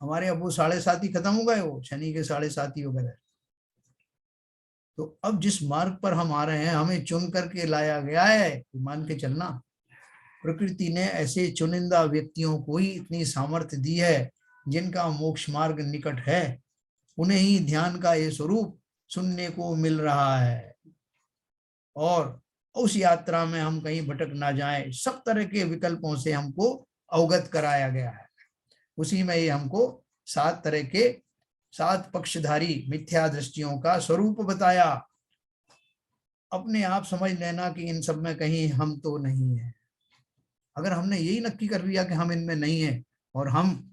हमारे अब वो 7.5 खत्म हो गए, वो शनि के 7.5 वगैरह। तो अब जिस मार्ग पर हम आ रहे हैं हमें चुन करके लाया गया है, मान के चलना। प्रकृति ने ऐसे चुनिंदा व्यक्तियों को ही इतनी सामर्थ्य दी है जिनका मोक्ष मार्ग निकट है, उन्हें ही ध्यान का ये स्वरूप सुनने को मिल रहा है। और उस यात्रा में हम कहीं भटक ना जाएं, सब तरह के विकल्पों से हमको अवगत कराया गया है। उसी में ही हमको 7 तरह के 7 पक्षधारी मिथ्या दृष्टियों का स्वरूप बताया। अपने आप समझ लेना कि इन सब में कहीं हम तो नहीं है। अगर हमने यही नक्की कर लिया कि हम इनमें नहीं है और हम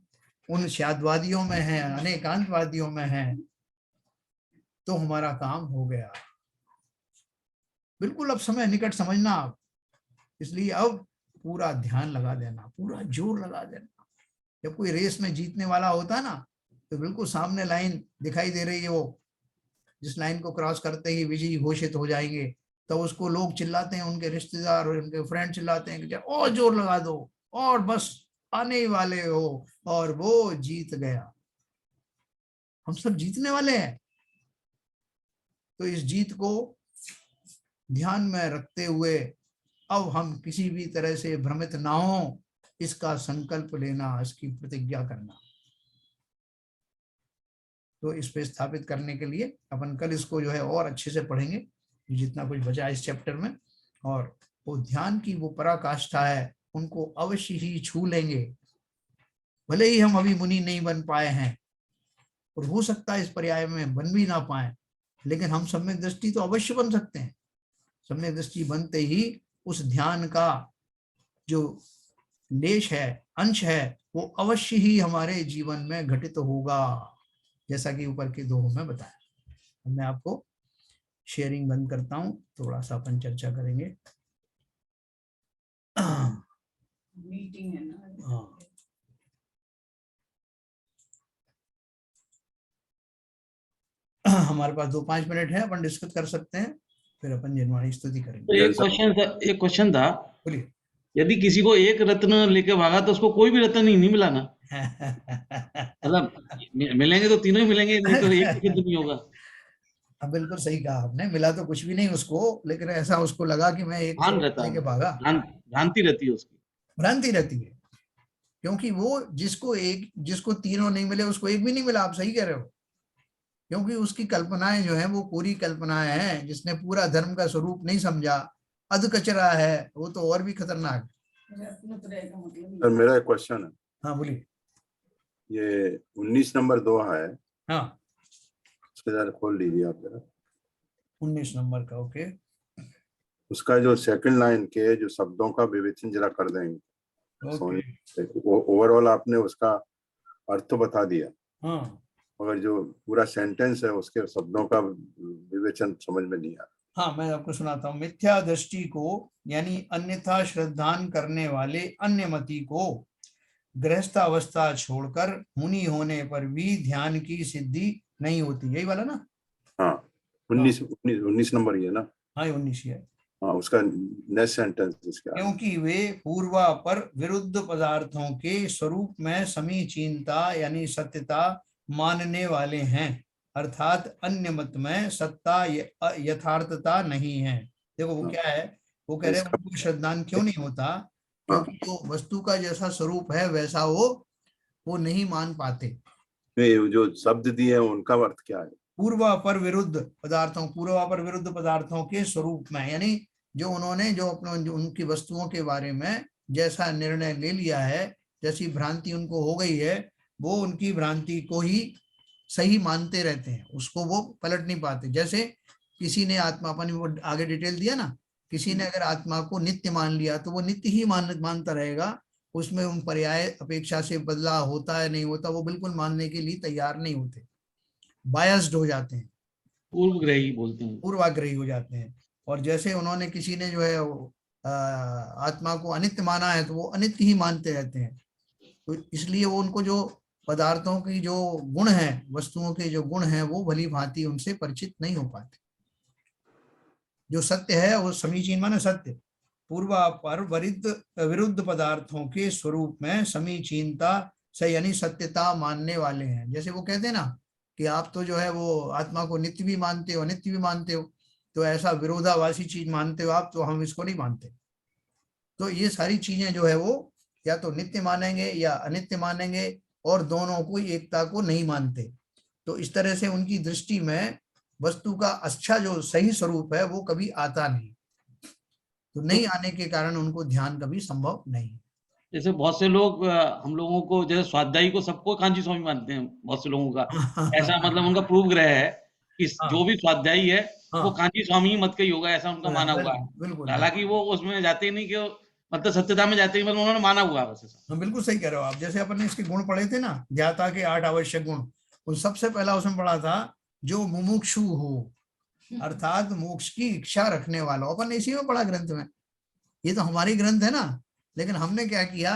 उन शादवादियों में हैं, अनेकांतवादियों में हैं, तो हमारा काम हो गया। बिल्कुल अब समय निकट समझना आप। इसलिए अब पूरा ध्यान लगा देना, पूरा जोर लगा देना। जब कोई रेस में जीतने वाला होता है ना, तो बिल्कुल सामने लाइन दिखाई दे रही है, वो जिस लाइन को क्रॉस करते ही विजयी घोषित हो जाएंगे, तो उसको लोग चिल्लाते हैं, उनके रिश्तेदार और उनके फ्रेंड चिल्लाते हैं कि और जोर लगा दो और बस आने ही वाले हो, और वो जीत गया। हम सब जीतने वाले हैं। तो इस जीत को ध्यान में रखते हुए अब हम किसी भी तरह से भ्रमित ना हो, इसका संकल्प लेना, इसकी प्रतिज्ञा करना। तो इस पे स्थापित करने के लिए अपन कल इसको जो है और अच्छे से पढ़ेंगे, जितना कुछ बचा इस चैप्टर में। और वो ध्यान की वो पराकाष्ठा है, उनको अवश्य ही छू लेंगे। भले ही हम अभी मुनि नहीं बन पाए हैं, और हो सकता है इस पर्याय में बन भी ना पाए, लेकिन हम सम्यक दृष्टि तो अवश्य बन सकते हैं। सम्यक दृष्टि बनते ही उस ध्यान का जो लेश है, अंश है, वो अवश्य ही हमारे जीवन में घटित होगा, जैसा कि ऊपर के दोहों में बताया। मैं आपको शेयरिंग बंद करता हूं, थोड़ा सा अपन चर्चा करेंगे। मीटिंग है ना। हाँ, हमारे पास 2-5 मिनट है, अपन डिस्कस कर सकते हैं, फिर अपन निर्वाणी स्तुति करेंगे। तो एक क्वेश्चन था, बोलिए। यदि किसी को एक रत्न लेके भागा तो उसको कोई भी रत्न नहीं मिला ना? मतलब मिलेंगे तो तीनों ही मिलेंगे, नहीं तो एक भी सिद्ध नहीं होगा। अब बिल्कुल सही कहा आपने, मिला तो कुछ भी नहीं उसको, लेकिन ऐसा उसको लगा कि मैं एक भान स्वरूप रहता लेके है, भागा। भ्रांति रहती है उसकी। भ्रांति रहती है, क्योंकि वो जिसको तीनों नहीं मिले उसको एक भी नहीं मिला, आप सही कह रहे हो। क्योंकि उसकी कल्पनाएं जो है वो पूरी कल्पनाएं हैं, जिसने पूरा धर्म का स्वरूप नहीं समझा, अध कचरा है, वो तो और भी खतरनाक। रत्नत्रय का मतलब सर मेरा एक क्वेश्चन है, हाँ बोलिए। ये 19 नंबर दोहा है, हाँ उसके जरा खोल लीजिए आप जरा। 19 नंबर का, ओके। उसका जो सेकंड लाइन के जो शब्दों का विवेचन जरा कर देंगे। ओके। ओवरऑल आपने उसका अर्थ तो बता दिया, हाँ मगर जो पूरा सेंटेंस है उसके शब्दों का विवेचन समझ में नहीं आ रहा। हाँ, मैं आपको सुनाता हूँ। मिथ्या दृष्टि को यानी अन्यथा श्रद्धान करने वाले अन्य मति को गृहस्थावस्था छोड़कर मुनि होने पर भी ध्यान की सिद्धि नहीं होती, यही वाला ना। हाँ 19 नंबर ही है ना। हाँ 19 है। हाँ उसका नेक्स्ट सेंटेंस इसके आगे। क्योंकि वे पूर्वापर विरुद्ध पदार्थों के स्वरूप में समीचीनता यानी सत्यता मानने वाले हैं, अर्थात अन्य मत में सत्ता यथार्थता नहीं है। देखो वो क्या है, वो कह रहे हैं इसका उनको श्रद्धान क्यों नहीं होता, हाँ क्योंकि जो वस्तु का जैसा स्वरूप है वैसा वो नहीं मान पाते। ये जो शब्द दिए हैं उनका अर्थ क्या है? पूर्वापर विरुद्ध पदार्थों के स्वरूप में, यानी जो उन्होंने जो उनकी वस्तुओं के बारे में जैसा निर्णय ले लिया है, जैसी भ्रांति उनको हो गई है, वो उनकी भ्रांति को ही सही मानते रहते हैं, उसको वो पलट नहीं पाते। जैसे किसी ने आत्मा, अपन वो आगे डिटेल दिया ना, किसी ने अगर आत्मा को नित्य मान लिया तो वो नित्य ही मानता रहेगा, उसमें उन पर्याय अपेक्षा से बदलाव होता है नहीं होता, वो बिल्कुल मानने के लिए तैयार नहीं होते, बायस्ड हो जाते हैं, पूर्वग्रही बोलते हैं। पूर्वाग्रही हो जाते हैं। और जैसे उन्होंने किसी ने जो है आत्मा को अनित्य माना है तो वो अनित्य ही मानते रहते हैं। तो इसलिए वो उनको जो पदार्थों की जो गुण है, वस्तुओं के जो गुण हैं, वो भली भांति उनसे परिचित नहीं हो पाते। जो सत्य है वो समीचीन माने सत्य, पूर्वापर विरुद्ध पदार्थों के स्वरूप में समीचीनता से यानी सत्यता मानने वाले हैं। जैसे वो कहते हैं ना कि आप तो जो है वो आत्मा को नित्य भी मानते हो अनित्य भी मानते हो, तो ऐसा विरोधाभासी चीज मानते हो आप, तो हम इसको नहीं मानते। तो ये सारी चीजें जो है वो या तो नित्य मानेंगे या अनित्य मानेंगे, और दोनों को एकता को नहीं मानते। तो इस तरह से उनकी दृष्टि में वस्तु का अच्छा जो सही स्वरूप है वो कभी आता नहीं, तो नहीं आने के कारण उनको ध्यान कभी संभव नहीं। जैसे बहुत से लोग हम लोगों को जैसे स्वाध्यायी को सबको कांची स्वामी मानते हैं, बहुत से लोगों का ऐसा मतलब उनका पूर्व ग्रह है कि जो भी स्वाध्यायी है वो कांची स्वामी ही मत का ही होगा, ऐसा उनका माना हुआ है। बिल्कुल हालांकि वो उसमें जाते ही नहीं कि मतलब सत्यता में जाते ही, मतलब उन्होंने माना हुआ है बस ऐसा। बिल्कुल सही कह रहे हो आप। जैसे अपन ने इसके गुण पढ़े थे ना, ज्ञाता के 8 आवश्यक गुण, उन सबसे पहला उसमें पढ़ा था जो मुमुक्षु हो, अर्थात मोक्ष की इच्छा रखने वाला। अपन ने इसी में पढ़ा ग्रंथ में, ये तो हमारी ग्रंथ है ना, लेकिन हमने क्या किया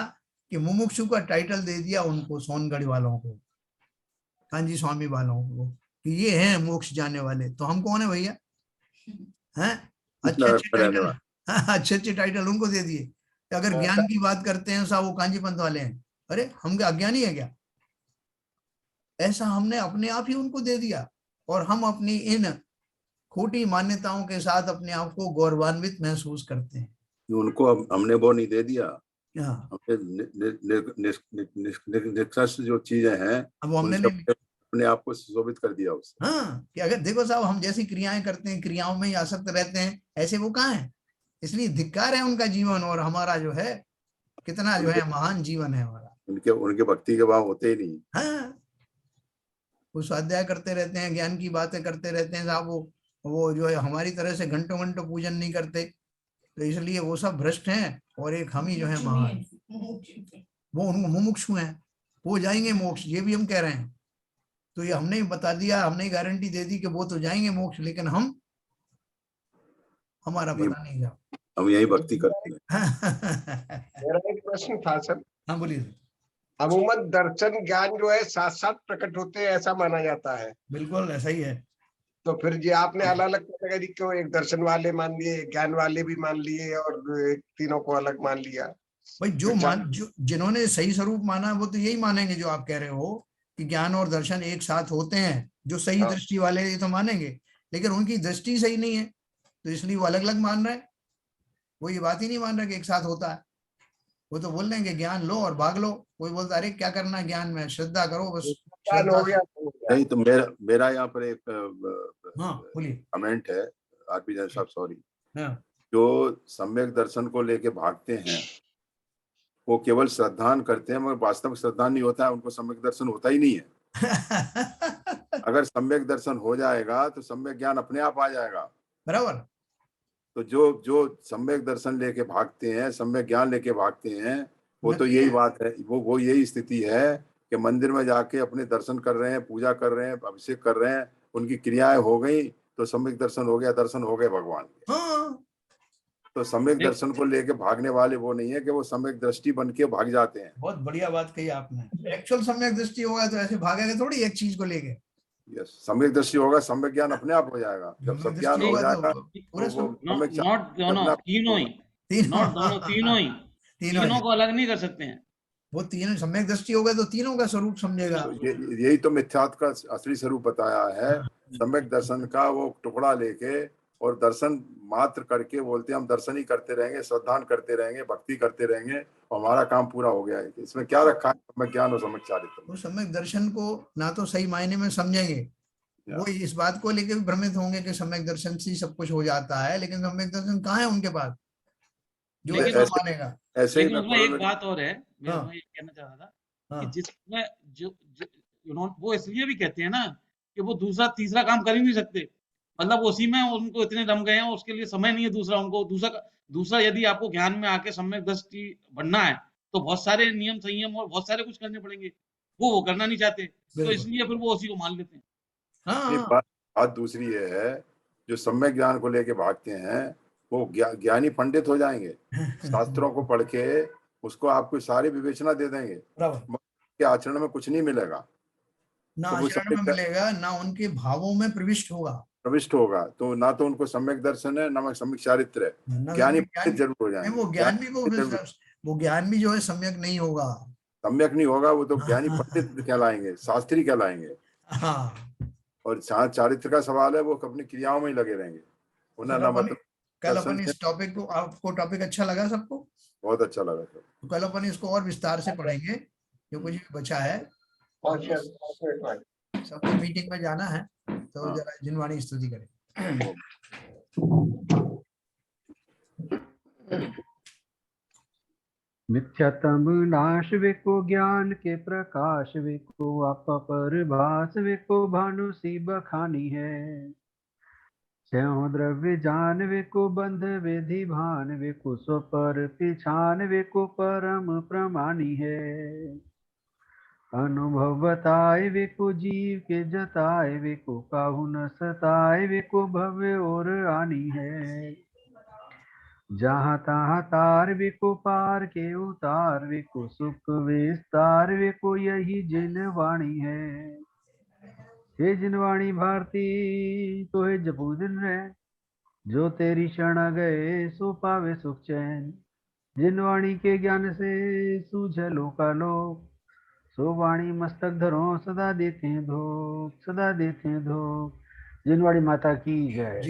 कि मुमुक्षु का टाइटल दे दिया उनको, सोनगढ़ वालों को, कांजी स्वामी वालों को, कि ये हैं मोक्ष जाने वाले। तो हम कौन है भैया, हैं? अच्छे अच्छे टाइटल, अच्छे अच्छे टाइटल उनको दे दिए। अगर ज्ञान की बात करते हैं साहब वो कांजी पंथ वाले हैं, अरे हम क्या अज्ञानी है क्या? ऐसा हमने अपने आप ही उनको दे दिया, और हम अपनी इन खोटी मान्यताओं के साथ अपने आप को गौरवान्वित महसूस करते हैं। उनको हमने वो नहीं दे दिया, हाँ निष्कर्ष जो चीजें हैं अब हमने अपने आप को सुशोभित कर दिया उससे। हाँ कि अगर देखो साहब हम जैसी क्रियाएं करते हैं क्रियाओं में ही आसक्त रहते हैं, ऐसे वो कहाँ है। इसलिए धिक्कार है उनका जीवन, और हमारा जो है कितना जो है महान जीवन है हमारा। उनके भक्ति के भाव होते ही नहीं। हाँ वो स्वाध्याय करते रहते हैं, ज्ञान की बातें करते रहते हैं साहब, वो जो है हमारी तरह से घंटों घंटों पूजन नहीं करते, तो इसलिए वो सब भ्रष्ट हैं, और एक हम ही जो है महान, वो उनको मुमुक्षु हैं, वो जाएंगे मोक्ष, ये भी हम कह रहे हैं। तो ये हमने बता दिया, हमने गारंटी दे दी कि वो तो जाएंगे मोक्ष, लेकिन हमारा पता नहीं था, हम यही भक्ति करते हैं। मेरा एक प्रश्न था सर। हाँ बोलिए। अमूमन दर्शन ज्ञान जो है साथ साथ प्रकट होते हैं ऐसा माना जाता है। बिल्कुल ऐसा ही है। तो फिर जी आपने अलग अलग कैटेगरी क्यों, एक दर्शन वाले मान लिए, ज्ञान वाले भी मान लिए, और तीनों को अलग मान लिया? भाई जो जिन्होंने सही स्वरूप माना वो तो यही मानेंगे जो आप कह रहे हो कि ज्ञान और दर्शन एक साथ होते हैं, जो सही दृष्टि वाले ये तो मानेंगे। लेकिन उनकी दृष्टि सही नहीं है, तो इसलिए वो अलग अलग मान रहे हैं। वो ये बात ही नहीं मान रहा कि एक साथ होता है। वो तो बोल रहे हैं कि ज्ञान लो और भाग लो। कोई बोलता अरे क्या करना है ज्ञान में, श्रद्धा करो बस। ज्ञान हो गया तो हो गया। नहीं तो मेरा यहाँ पर एक हाँ बोलिए। कमेंट है आरपी जैन साहब, सॉरी, हाँ जो सम्यक दर्शन को लेके भागते हैं वो केवल श्रद्धान करते हैं, मगर वास्तविक श्रद्धान नहीं होता है, उनको सम्यक दर्शन होता ही नहीं है। अगर सम्यक दर्शन हो जाएगा तो सम्यक ज्ञान अपने आप आ जाएगा। बराबर। तो जो सम्यक दर्शन लेके भागते हैं, सम्यक ज्ञान लेके भागते हैं, वो तो यही बात है, वो यही स्थिति है कि मंदिर में जाके अपने दर्शन कर रहे हैं, पूजा कर रहे हैं, अभिषेक कर रहे हैं, उनकी क्रियाएं हो गई तो सम्यक दर्शन हो गया, दर्शन हो गए भगवान के। हाँ तो सम्यक दर्शन को लेके भागने वाले वो नहीं है कि वो सम्यक दृष्टि बन के भाग जाते हैं। बहुत बढ़िया बात कही आपने। एक्चुअल सम्यक दृष्टि होगा तो ऐसे भागेगा थोड़ी एक चीज को लेके। यस, सम्यक दृष्टि होगा, सम्यक ज्ञान अपने आप हो जाएगा। जब सब ज्ञान हो जाएगा पूरा तो वो नॉट सम्यक दोनों तीनों ही, नॉट दोनों तीनों ही, तीनों को अलग नहीं कर सकते हैं। वो तीनों सम्यक दृष्टि होगा तो तीनों का स्वरूप समझेगा। तो यही तो मिथ्यात्व का असली स्वरूप बताया है। सम्यक दर्शन का वो टुकड़ा लेके और दर्शन मात्र करके बोलते हैं हम दर्शन ही करते रहेंगे, श्रद्धान करते रहेंगे, भक्ति करते रहेंगे और हमारा काम पूरा हो गया है। इसमें क्या रखा है सम्यक ज्ञान और सम्यक चारित्र? वो सम्यक दर्शन को ना तो सही मायने में समझेंगे, वो इस बात को लेकर भी भ्रमित होंगे कि सम्यक दर्शन से सब कुछ हो जाता है, लेकिन सम्यक दर्शन कहाँ है उनके पास जो ऐसा मानेगा। ऐसे ही लेकिन उसमें एक बात और है, मैं हाँ। ये कहना चाह रहा था कि हाँ जिसमें वो इसलिए भी कहते हैं ना कि वो दूसरा तीसरा काम कर ही नहीं सकते, मतलब उसी में उनको इतने रम गए हैं, उसके लिए समय नहीं है दूसरा उनको। दूसरा यदि आपको ज्ञान में आके सम्यक दृष्टि बनना है तो बहुत सारे नियम संयम और बहुत सारे कुछ करने पड़ेंगे, वो करना नहीं चाहते, तो इसलिए फिर वो उसी को मान लेते हैं। ये बात दूसरी ये है, जो सम्यक ज्ञान को लेके भागते हैं वो ज्ञानी पंडित हो जाएंगे, शास्त्रों को पढ़ के उसको आपको सारी विवेचना दे देंगे, के आचरण में कुछ नहीं मिलेगा, ना तो वो आचरण में मिलेगा, ना उनके भावों में प्रविष्ट होगा, तो ना तो उनको सम्यक दर्शन है, ना सम्यक चारित्र है। ज्ञानी पंडित जरूर हो जाएंगे। वो ज्ञान भी जो है सम्यक नहीं होगा, सम्यक नहीं होगा, वो तो ज्ञानी पंडित कहलाएंगे, शास्त्री कहलाएंगे। हाँ। और चारित्र का सवाल है, वो अपनी क्रियाओं में ही लगे रहेंगे। कल अपन इस टॉपिक को, आपको टॉपिक अच्छा लगा? सबको बहुत अच्छा लगा सर। तो कल अपन इसको और विस्तार से पढ़ेंगे, जो कुछ भी बचा है। सबको मीटिंग में जाना है, तो जरा जिनवाणी स्तुति करें। मिथ्यातम नाश वेको ज्ञान के प्रकाश वेको आप पर भास वेको भानु सी बखानी है। स्यों द्रव्य जान वेको बंध विधि भान वेको स्व पर पिछान वेको परम प्रमाणी है। अनुभव बताए वेको जीव के जताए वेको काहू न सताए वेको भव्य और आनी है। जहाँ तहाँ तार वेको पार के उतार वेको सुख विस्तार वेको यही जिनवाणी है। हे जिनवाणी भारती तो हे जपू दिन रहे, जो तेरी शरण गए सो पावे सुख चैन। जिनवाणी के ज्ञान से सूझे लोकालोक, सो वाणी मस्तक धरो सदा देते हैं धोख, सदा देते हैं धोख। जिनवाणी माता की जय।